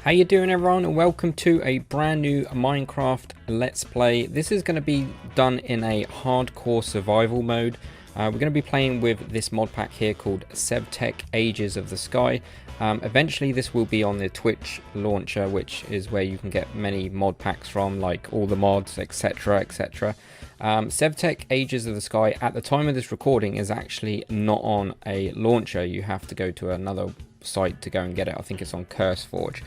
How you doing, everyone, and welcome to a brand new Minecraft Let's Play. This is going to be done in a hardcore survival mode. We're going to be playing with this mod pack here called SevTech Ages of the Sky. Eventually this will be on the Twitch launcher, which is where you can get many mod packs from, like all the mods, etc, etc. SevTech Ages of the Sky at the time of this recording is actually not on a launcher. You have to go to another site to go and get it. I think it's on CurseForge.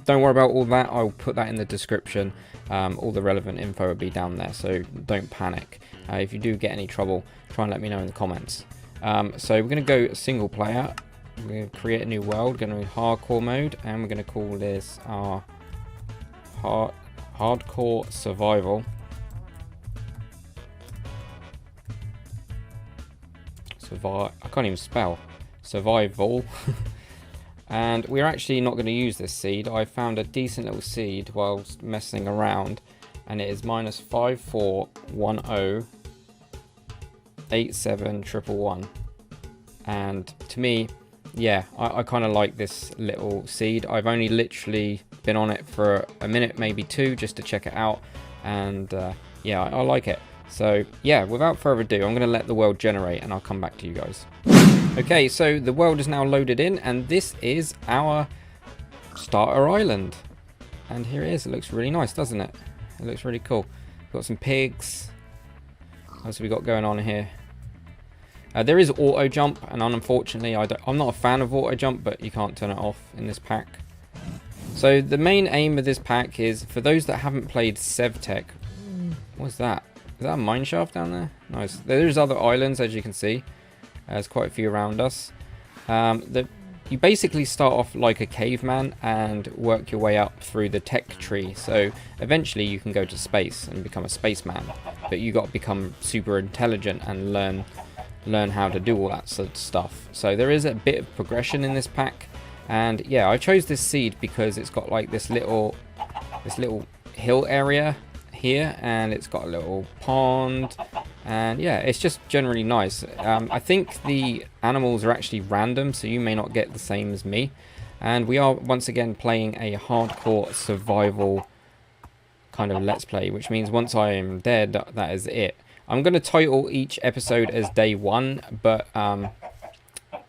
Don't worry about all that. I'll put that in the description. All the relevant info will be down there, so don't panic. If you do get any trouble, try and let me know in the comments. So we're going to go single player. We're going to create a new world. We're going to do hardcore mode, and we're going to call this our hardcore survival. I can't even spell survival. And we're actually not going to use this seed. I found a decent little seed whilst messing around, and it is -5410871111. And to me, yeah, I kind of like this little seed. I've only literally been on it for a minute, maybe two, just to check it out, and yeah, I like it. So yeah, without further ado, I'm going to let the world generate and I'll come back to you guys. Okay, so the world is now loaded in, and this is our starter island. And here it is. It looks really nice, doesn't it? It looks really cool. We've got some pigs. What else have we got going on here? There is auto jump, and unfortunately I'm not a fan of auto jump, but you can't turn it off in this pack. So the main aim of this pack is, for those that haven't played SevTech. What's that? Is that a mine shaft down there? Nice. There's other islands, as you can see. There's quite a few around us. You basically start off like a caveman and work your way up through the tech tree. So eventually you can go to space and become a spaceman. But you got to become super intelligent and learn how to do all that sort of stuff. So there is a bit of progression in this pack. And yeah, I chose this seed because it's got like this little hill area here, and it's got a little pond, and yeah, it's just generally nice. I think the animals are actually random, so you may not get the same as me. And we are once again playing a hardcore survival kind of let's play, which means once I am dead, that is it. I'm going to title each episode as day one, but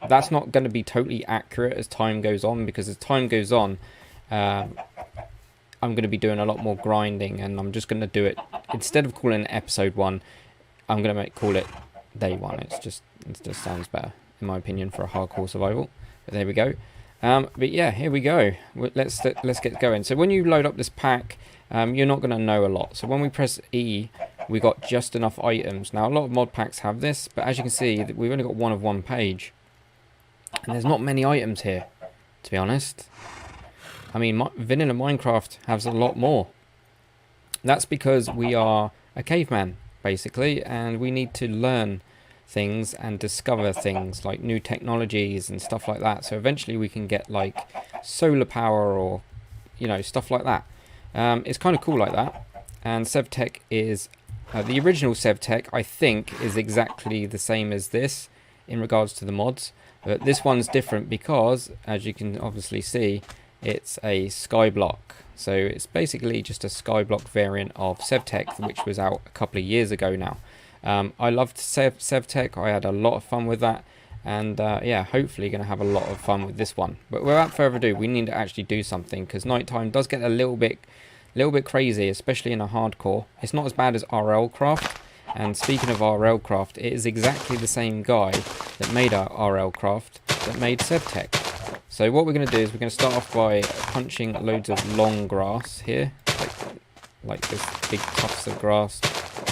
that's not going to be totally accurate as time goes on, because as time goes on, I'm going to be doing a lot more grinding, and I'm just going to do it, instead of calling it episode 1, I'm going to call it day 1. It just sounds better, in my opinion, for a hardcore survival. But there we go. But yeah, here we go. Let's get going. So when you load up this pack, you're not going to know a lot. So when we press E, we got just enough items. Now a lot of mod packs have this, but as you can see, we've only got one of one page, and there's not many items here, to be honest. I mean, vanilla Minecraft has a lot more. That's because we are a caveman, basically, and we need to learn things and discover things like new technologies and stuff like that. So eventually we can get like solar power, or, you know, stuff like that. It's kind of cool like that. And SevTech is, the original SevTech, I think, is exactly the same as this in regards to the mods. But this one's different because, as you can obviously see, it's a Skyblock. So it's basically just a Skyblock variant of SevTech, which was out a couple of years ago now. I loved SevTech. I had a lot of fun with that. And yeah, hopefully going to have a lot of fun with this one. But without further ado, we need to actually do something, because nighttime does get a little bit crazy, especially in a hardcore. It's not as bad as RL Craft. And speaking of RL Craft, it is exactly the same guy that made our RL Craft that made SevTech. So what we're going to do is we're going to start off by punching loads of long grass here, like this big tufts of grass,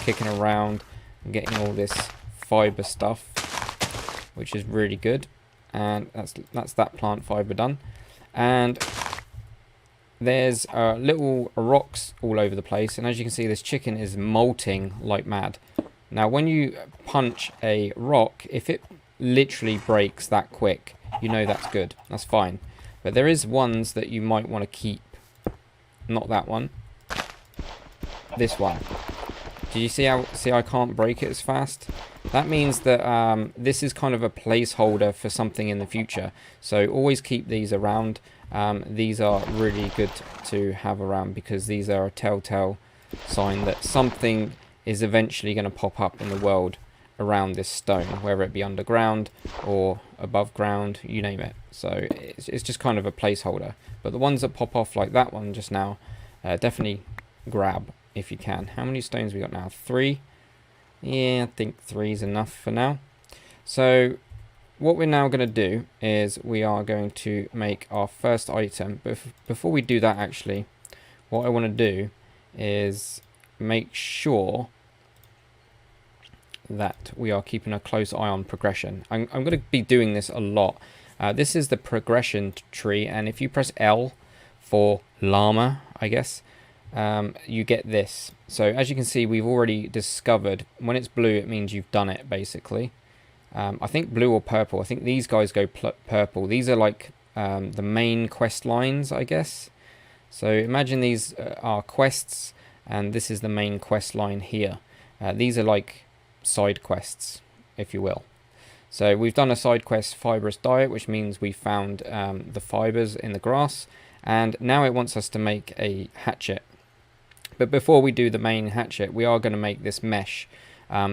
kicking around and getting all this fiber stuff, which is really good. And that's that plant fiber done. And there's little rocks all over the place, and as you can see, this chicken is molting like mad. Now when you punch a rock, if it literally breaks that quick, you know that's good, that's fine. But there is ones that you might want to keep. Not that one, this one. Do you see how I can't break it as fast? That means that this is kind of a placeholder for something in the future. So always keep these around. These are really good to have around because these are a telltale sign that something is eventually going to pop up in the world around this stone, whether it be underground or above ground, you name it. So it's just kind of a placeholder. But the ones that pop off like that one just now, definitely grab if you can. How many stones we got now? 3? Yeah, I think 3 is enough for now. So what we're now going to do is we are going to make our first item. But before we do that, actually, what I want to do is make sure that we are keeping a close eye on progression. I'm going to be doing this a lot. This is the progression tree, and if you press L for llama, I guess, you get this. So as you can see, we've already discovered when it's blue, it means you've done it, basically. I think blue or purple. I think these guys go purple. These are like the main quest lines, I guess. So imagine these are quests, and this is the main quest line here. These are like side quests, if you will. So we've done a side quest, fibrous diet, which means we found the fibers in the grass, and now it wants us to make a hatchet. But before we do the main hatchet, we are going to make this mesh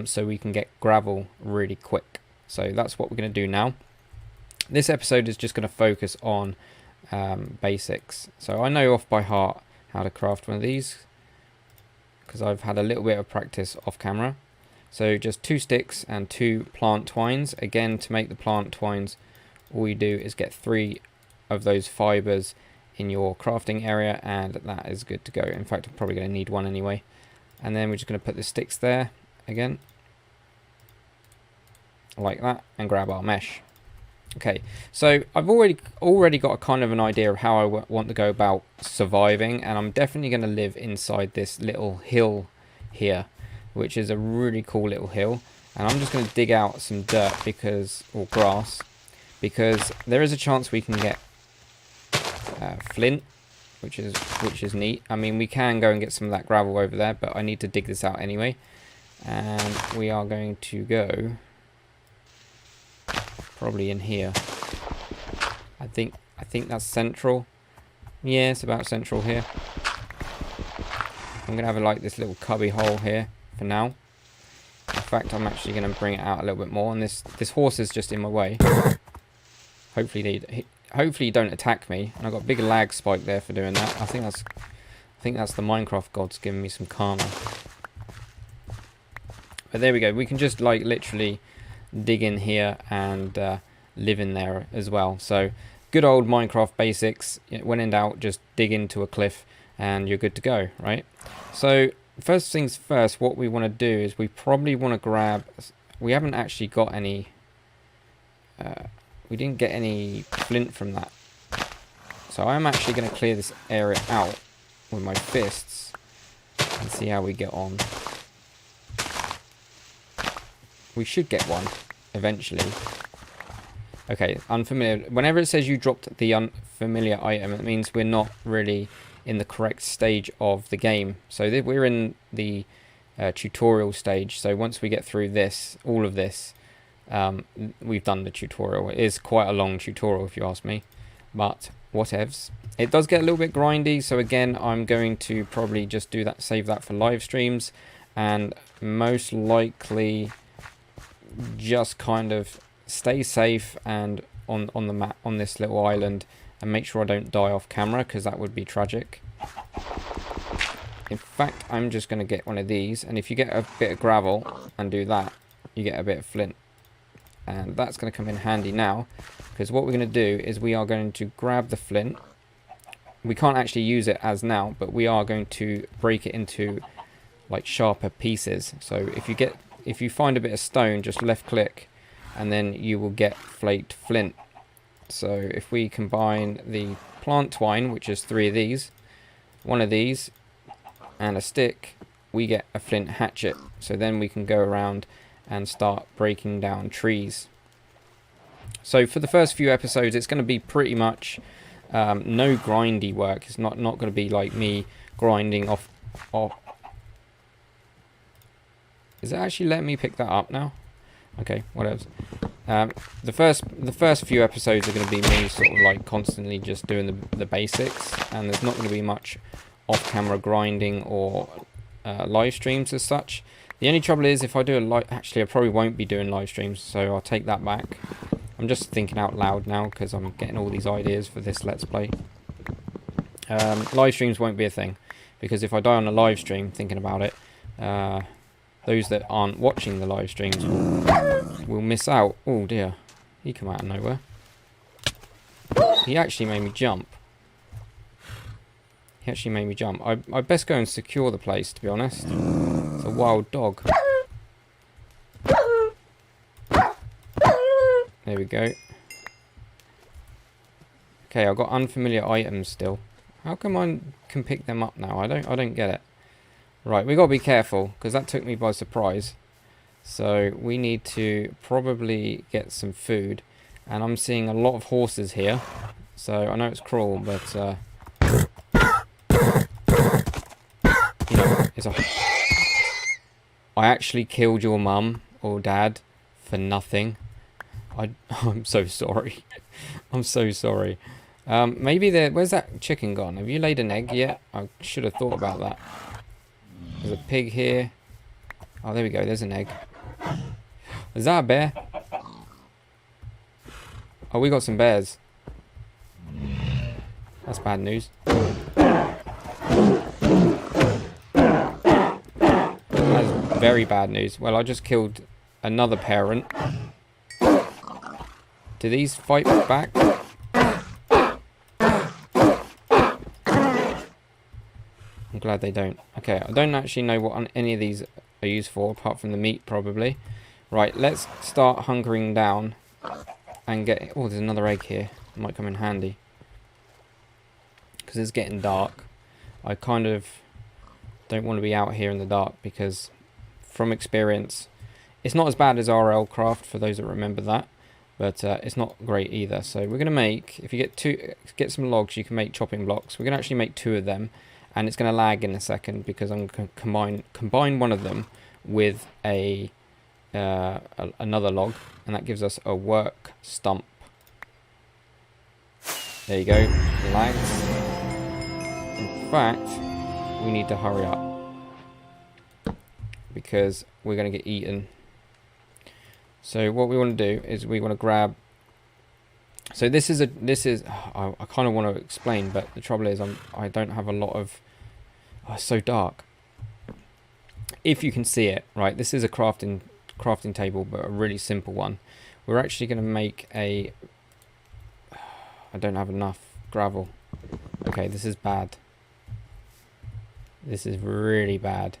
so we can get gravel really quick. So that's what we're going to do now. This episode is just going to focus on basics. So I know off by heart how to craft one of these because I've had a little bit of practice off camera. So just 2 sticks and 2 plant twines. Again, to make the plant twines, all you do is get 3 of those fibers in your crafting area, and that is good to go. In fact, I'm probably going to need 1 anyway. And then we're just going to put the sticks there again, like that, and grab our mesh. Okay, so I've already got a kind of an idea of how I want to go about surviving, and I'm definitely going to live inside this little hill here, which is a really cool little hill. And I'm just going to dig out some dirt or grass, because there is a chance we can get flint, which is neat. I mean, we can go and get some of that gravel over there, but I need to dig this out anyway. And we are going to go probably in here. I think that's central. Yeah, it's about central here. I'm gonna have like this little cubby hole here for now. In fact, I'm actually gonna bring it out a little bit more, and this horse is just in my way. Hopefully you don't attack me. And I've got a big lag spike there for doing that. I think that's the Minecraft gods giving me some karma. But there we go. We can just like literally dig in here and live in there as well. So good old Minecraft basics. When in doubt, just dig into a cliff and you're good to go, right? So first things first, what we want to do is we probably want to grab... We haven't actually got any... we didn't get any flint from that. So I'm actually going to clear this area out with my fists and see how we get on. We should get one eventually. Okay, unfamiliar. Whenever it says you dropped the unfamiliar item, it means we're not really in the correct stage of the game. So we're in the tutorial stage. So once we get through this, all of this, we've done the tutorial. It is quite a long tutorial if you ask me, but whatevs. It does get a little bit grindy, so again I'm going to probably just do that, save that for live streams, and most likely just kind of stay safe and on the map on this little island, and make sure I don't die off camera, because that would be tragic. In fact, I'm just going to get one of these, and if you get a bit of gravel and do that, you get a bit of flint. And that's going to come in handy now, because what we're going to do is we are going to grab the flint. We can't actually use it as now, but we are going to break it into like sharper pieces. So if you find a bit of stone, just left click and then you will get flaked flint. So if we combine the plant twine, which is 3 of these, 1 of these and a stick, we get a flint hatchet. So then we can go around and start breaking down trees. So for the first few episodes, it's going to be pretty much no grindy work. It's not going to be like me grinding off Is it actually letting me pick that up now? Okay, whatever. The first few episodes are going to be me sort of like constantly just doing the basics, and there's not going to be much off-camera grinding or live streams as such. The only trouble is if I do actually I probably won't be doing live streams, so I'll take that back. I'm just thinking out loud now because I'm getting all these ideas for this Let's Play. Live streams won't be a thing, because if I die on a live stream, thinking about it, those that aren't watching the live streams will miss out. Oh dear, he come out of nowhere. He actually made me jump. He actually made me jump. I best go and secure the place, to be honest. It's a wild dog. There we go. Okay, I've got unfamiliar items still. How come I can pick them up now? I don't get it. Right, we gotta be careful because that took me by surprise. So we need to probably get some food, and I'm seeing a lot of horses here. So I know it's cruel, but you know, I actually killed your mum or dad for nothing. I'm so sorry. I'm so sorry. Maybe where's that chicken gone? Have you laid an egg yet? I should have thought about that. There's a pig here. Oh, there we go. There's an egg. Is that a bear? Oh, we got some bears. That's bad news. That's very bad news. Well, I just killed another parent. Do these fight back? I'm glad they don't. Okay, I don't actually know what any of these are used for, apart from the meat, probably. Right, let's start hunkering down and get... Oh, there's another egg here. It might come in handy. Because it's getting dark. I kind of don't want to be out here in the dark because, from experience, it's not as bad as RL Craft, for those that remember that. But it's not great either. So we're going to make... If you get some logs, you can make chopping blocks. We're going to actually make 2 of them. And it's going to lag in a second because I'm going to combine one of them with another log, and that gives us a work stump. There you go. Lags. In fact, we need to hurry up because we're going to get eaten. So what we want to do is we want to grab... So this is I kind of want to explain, but the trouble is I don't have a lot of... Oh, it's so dark. If you can see it, right, this is a crafting table, but a really simple one. We're actually going to make a... I don't have enough gravel. Okay, this is bad. This is really bad.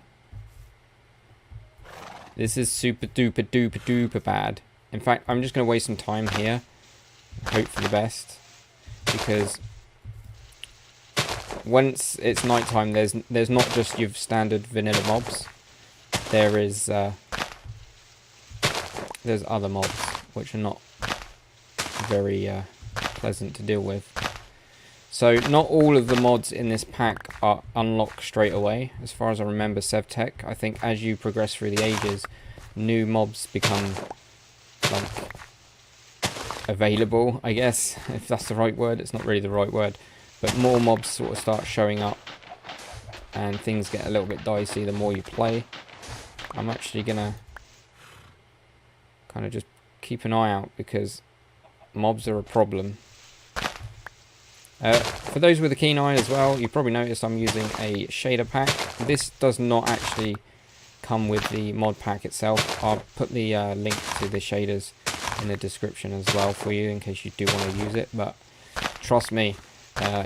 This is super duper duper duper bad. In fact, I'm just going to waste some time here. Hope for the best, because once it's nighttime, there's not just your standard vanilla mobs. There's other mobs which are not very pleasant to deal with. So not all of the mods in this pack are unlocked straight away. As far as I remember, SevTech, I think as you progress through the ages, new mobs become like available, I guess, if that's the right word. It's not really the right word, but more mobs sort of start showing up and things get a little bit dicey the more you play. I'm actually gonna kind of just keep an eye out because mobs are a problem. For those with a keen eye as well, you probably noticed I'm using a shader pack. This does not actually come with the mod pack itself. I'll put the link to the shaders in the description as well for you in case you do want to use it, but trust me,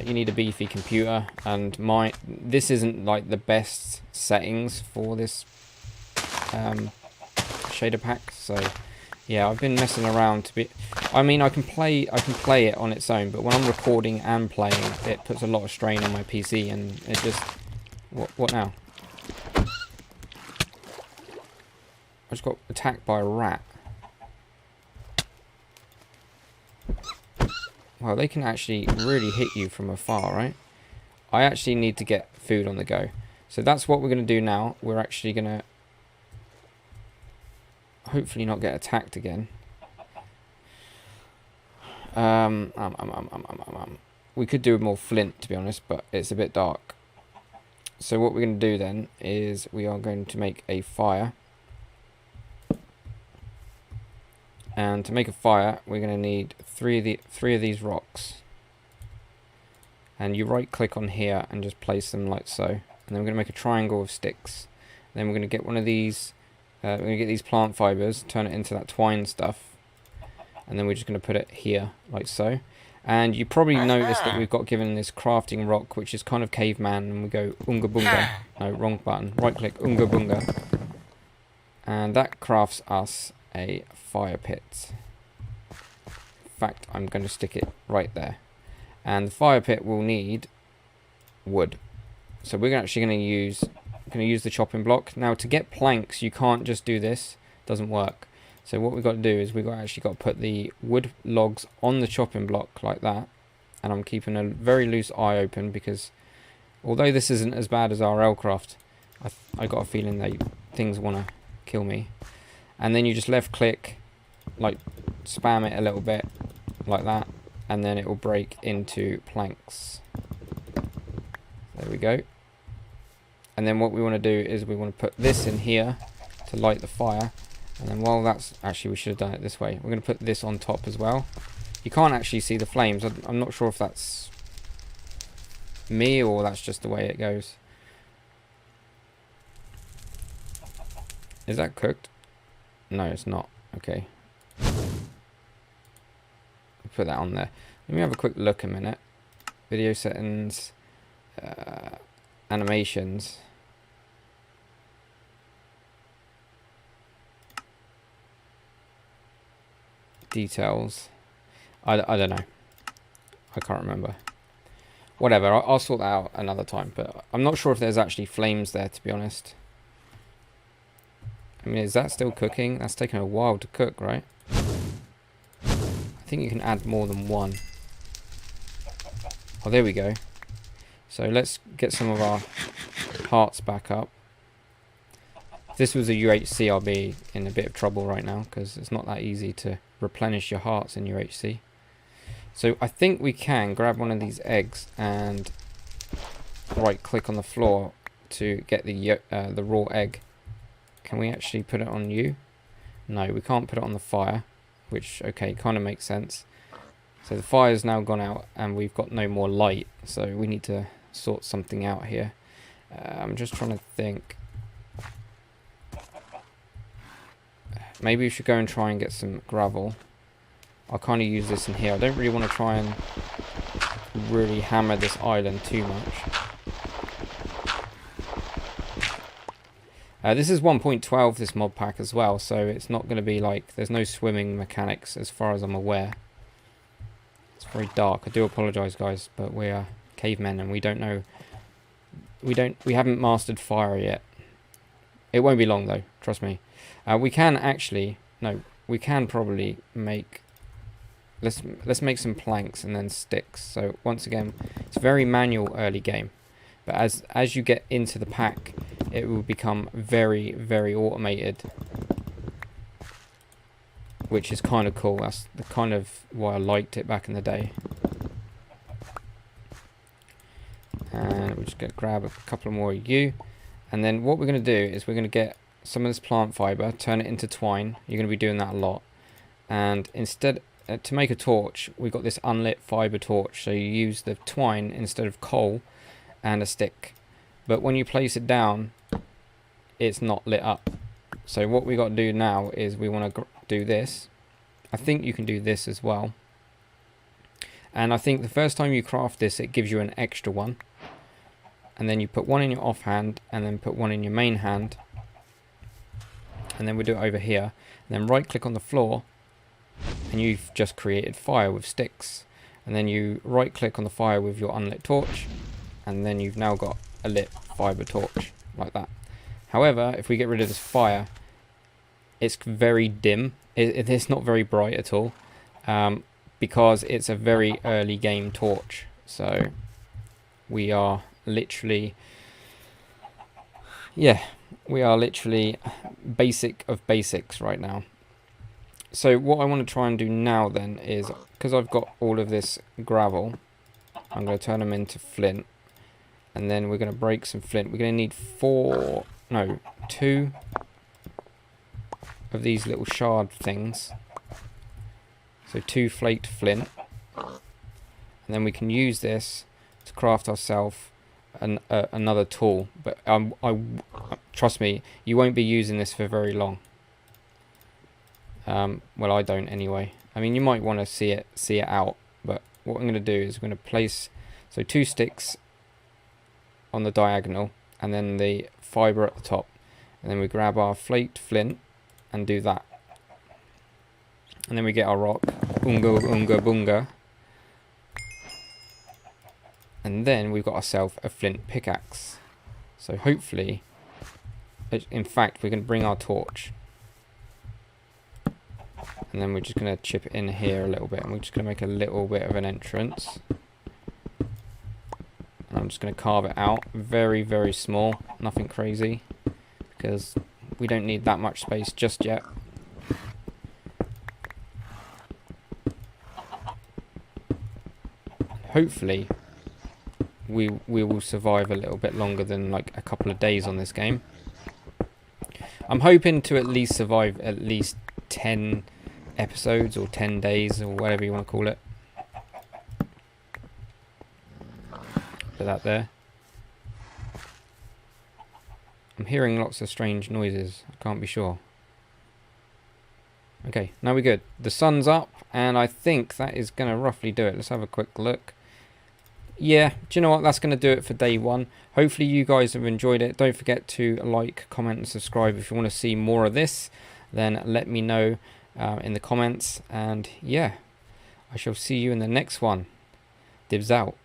you need a beefy computer, and this isn't like the best settings for this shader pack. So yeah, I've been messing around I mean, I can play it on its own, but when I'm recording and playing, it puts a lot of strain on my PC, and it just... What now? I just got attacked by a rat. Well, they can actually really hit you from afar, right? I actually need to get food on the go. So that's what we're going to do now. We're actually going to hopefully not get attacked again. We could do more flint, to be honest, but it's a bit dark. So what we're going to do then is we are going to make a fire. And to make a fire, we're going to need three of these rocks. And you right click on here and just place them like so. And then we're going to make a triangle of sticks. Then we're going to get one of these, we're going to get these plant fibers, turn it into that twine stuff. And then we're just going to put it here like so. And you probably noticed that we've got given this crafting rock, which is kind of caveman, and we go unga bunga. No, wrong button. Right click, unga bunga. And that crafts us a fire pit. In fact, I'm going to stick it right there. And the fire pit will need wood. So we're actually going to use the chopping block. Now to get planks, you can't just do this. It doesn't work. So what we've got to do is we've actually got to put the wood logs on the chopping block like that. And I'm keeping a very loose eye open because although this isn't as bad as RLcraft, I got a feeling that things want to kill me. And then you just left click, like spam it a little bit like that, and then it will break into planks. There we go. And then what we want to do is we want to put this in here to light the fire. And then while that's... Actually, we should have done it this way. We're going to put this on top as well. You can't actually see the flames. I'm not sure if that's me or that's just the way it goes. Is that cooked? No, it's not. Okay. Put that on there. Let me have a quick look a minute. Video settings. Animations. Details. I don't know. I can't remember. Whatever, I'll sort that out another time. But I'm not sure if there's actually flames there, to be honest. I mean, is that still cooking? That's taken a while to cook, right? I think you can add more than one. Oh, there we go. So let's get some of our hearts back up. If this was a UHC, I'll be in a bit of trouble right now because it's not that easy to replenish your hearts in UHC. So I think we can grab one of these eggs and right click on the floor to get the raw egg. Can we actually put it on you? No, we can't put it on the fire, which, okay, kind of makes sense. So the fire's now gone out and we've got no more light, so we need to sort something out here. I'm just trying to think. Maybe we should go and try and get some gravel. I'll kind of use this in here. I don't really want to try and really hammer this island too much. This is 1.12, this mod pack as well, so it's not going to be like, there's no swimming mechanics as far as I'm aware. It's very dark. I do apologise, guys, but we are cavemen and we don't know, we haven't mastered fire yet. It won't be long though, trust me. We can actually, no, we can probably make, let's make some planks and then sticks. So once again, it's very manual early game, but as you get into the pack, it will become very, very automated, which is kind of cool. That's the kind of why I liked it back in the day. And we're just going to grab a couple more of you. And then what we're going to do is we're going to get some of this plant fiber, turn it into twine. You're going to be doing that a lot. And instead, to make a torch, we've got this unlit fiber torch. So you use the twine instead of coal and a stick. But when you place it down, it's not lit up. So what we got to do now is we want to do this. I think you can do this as well. And I think the first time you craft this, it gives you an extra one. And then you put one in your offhand and then put one in your main hand. And then we do it over here. And then right click on the floor and you've just created fire with sticks. And then you right click on the fire with your unlit torch. And then you've now got a lit fiber torch like that. However, if we get rid of this fire, it's very dim. It's not very bright at all, because it's a very early game torch. So we are literally, yeah, We are literally basic of basics right now. So what I want to try and do now then is, because I've got all of this gravel, I'm going to turn them into flint. And then we're going to break some flint. We're going to need 2 of these little shard things. So 2 flaked flint. And then we can use this to craft ourselves another tool. But trust me, you won't be using this for very long. Well, I don't anyway. I mean, you might want to see it out. But what I'm going to do is I'm going to place 2 sticks on the diagonal, and then the fibre at the top, and then we grab our flaked flint and do that, and then we get our rock, unga unga bunga, and then we've got ourselves a flint pickaxe. So hopefully, in fact, we're going to bring our torch, and then we're just going to chip it in here a little bit, and we're just going to make a little bit of an entrance. I'm just going to carve it out very, very small, nothing crazy, because we don't need that much space just yet. Hopefully we will survive a little bit longer than like a couple of days on this game. I'm hoping to at least survive at least 10 episodes or 10 days or whatever you want to call it. That there. I'm hearing lots of strange noises. I can't be sure. Okay, now we're good. The sun's up, and I think that is going to roughly do it. Let's have a quick look. Yeah, do you know what? That's going to do it for day 1. Hopefully you guys have enjoyed it. Don't forget to like, comment, and subscribe. If you want to see more of this, then let me know in the comments. And yeah, I shall see you in the next one. Dibs out.